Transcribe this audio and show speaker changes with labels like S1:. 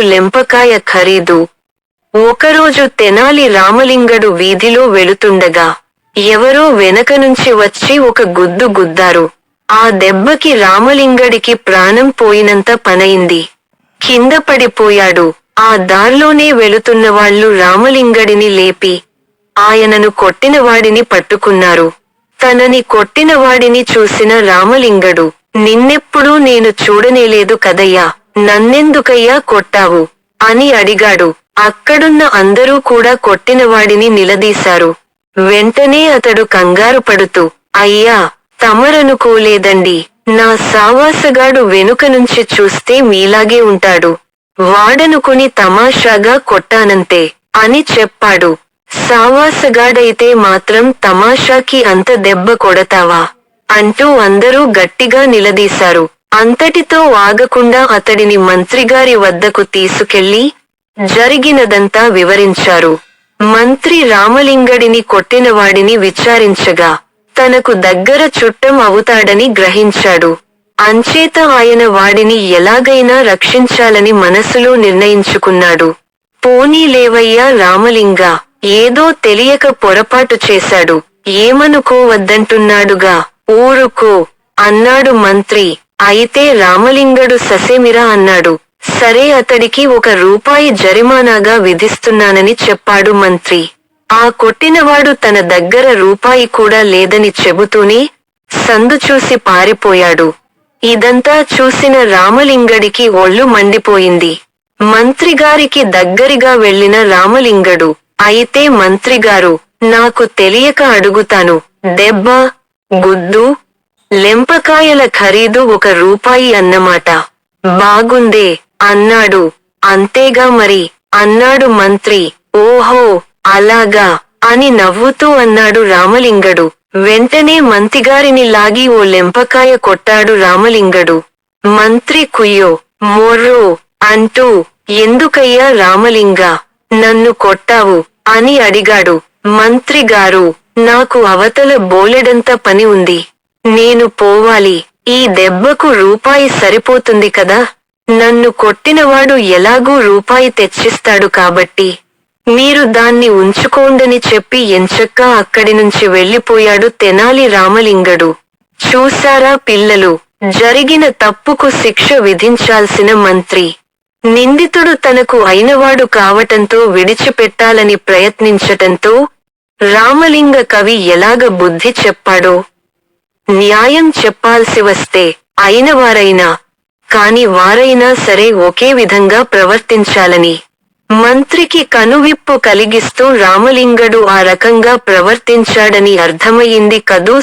S1: లెంపకాయ ఖరీదు. ఒకరోజు తెనాలి రామలింగడు వీధిలో వెళుతుండగా ఎవరో వెనకనుంచి వచ్చి ఒక గుద్దు గుద్దారు. ఆ దెబ్బకి రామలింగడికి ప్రాణం పోయినంత పనయింది. కింద పడిపోయాడు. ఆ దార్లోనే వెళుతున్నవాళ్లు రామలింగడిని లేపి ఆయనను కొట్టినవాడిని పట్టుకున్నారు. తనని కొట్టినవాడిని చూసిన రామలింగడు, నిన్నెప్పుడూ నేను చూడనేలేదు కదయ్యా, నన్నెందుకయ్యా కొట్టావు అని అడిగాడు. అక్కడున్న అందరూ కూడా కొట్టినవాడిని నిలదీశారు. వెంటనే అతడు కంగారు పడుతూ, అయ్యా, తమరనుకోలేదండి, నా సావాసగాడు వెనుక నుంచి చూస్తే మీలాగే ఉంటాడు. వాడనుకుని తమాషాగా కొట్టానంతే అని చెప్పాడు. సావాసగాడైతే మాత్రం తమాషాకి అంత దెబ్బ కొడతావా అంటూ అందరూ గట్టిగా నిలదీశారు. అంతటితో ఆగకుండా అతడిని మంత్రిగారి వద్దకు తీసుకెళ్లి జరిగినదంతా వివరించారు. మంత్రి రామలింగడిని కొట్టినవాడిని విచారించగా తనకు దగ్గర చుట్టం అవుతాడని గ్రహించాడు. అంచేత ఆయన వాడిని ఎలాగైనా రక్షించాలని మనసులో నిర్ణయించుకున్నాడు. పోనీ లేవయ్యా రామలింగా, ఏదో తెలియక పొరపాటు చేశాడు, ఏమనుకోవద్దంటున్నాడుగా, ఊరుకో అన్నాడు మంత్రి. అయితే రామలింగడు ససేమిరా అన్నాడు. సరే, అతడికి ₹1 జరిమానాగా విధిస్తున్నానని చెప్పాడు మంత్రి. ఆ కొట్టినవాడు తన దగ్గర రూపాయి కూడా లేదని చెబుతూనే సందు చూసి పారిపోయాడు. ఇదంతా చూసిన రామలింగడికి ఒళ్ళు మండిపోయింది. మంత్రిగారికి దగ్గరిగా వెళ్లిన రామలింగడు, అయితే మంత్రిగారు, నాకు తెలియక అడుగుతాను, దెబ్బ, గుద్దు, లెంపకాయల ఖరీదు ₹1 అన్నమాట. బాగుందే అన్నాడు. అంతేగా మరి అన్నాడు మంత్రి. ఓహో, అలాగా అని నవ్వుతూ అన్నాడు రామలింగడు. వెంటనే మంత్రిగారిని లాగి ఓ లెంపకాయ కొట్టాడు రామలింగడు. మంత్రి కుయ్యో, మొర్రో అంటూ, ఎందుకయ్యా రామలింగా, నన్ను కొట్టావు అని అడిగాడు. మంత్రిగారు, నాకు అవతల బోలెడంత పని ఉంది, నేను పోవాలి. ఈ దెబ్బకు ₹1 సరిపోతుంది కదా, నన్ను కొట్టినవాడు ఎలాగూ ₹1 తెచ్చిస్తాడు కాబట్టి మీరు దాన్ని ఉంచుకోండని చెప్పి ఎంచక్కా అక్కడినుంచి వెళ్లిపోయాడు తెనాలి రామలింగడు. చూశారా పిల్లలు, జరిగిన తప్పుకు శిక్ష విధించాల్సిన మంత్రి నిందితుడు తనకు అయినవాడు కావటంతో విడిచిపెట్టాలని ప్రయత్నించటంతో రామలింగ కవి ఎలాగ బుద్ధి చెప్పాడో. న్యాయం చెప్పాల్సి వస్తే అయినవారైనా కాని వారైనా సరే ఒకే విధంగా ప్రవర్తించాలని మంత్రికి కనువిప్పు కలిగిస్తూ రామలింగడు ఆ రకంగా ప్రవర్తించాడని అర్థమయింది కదూ.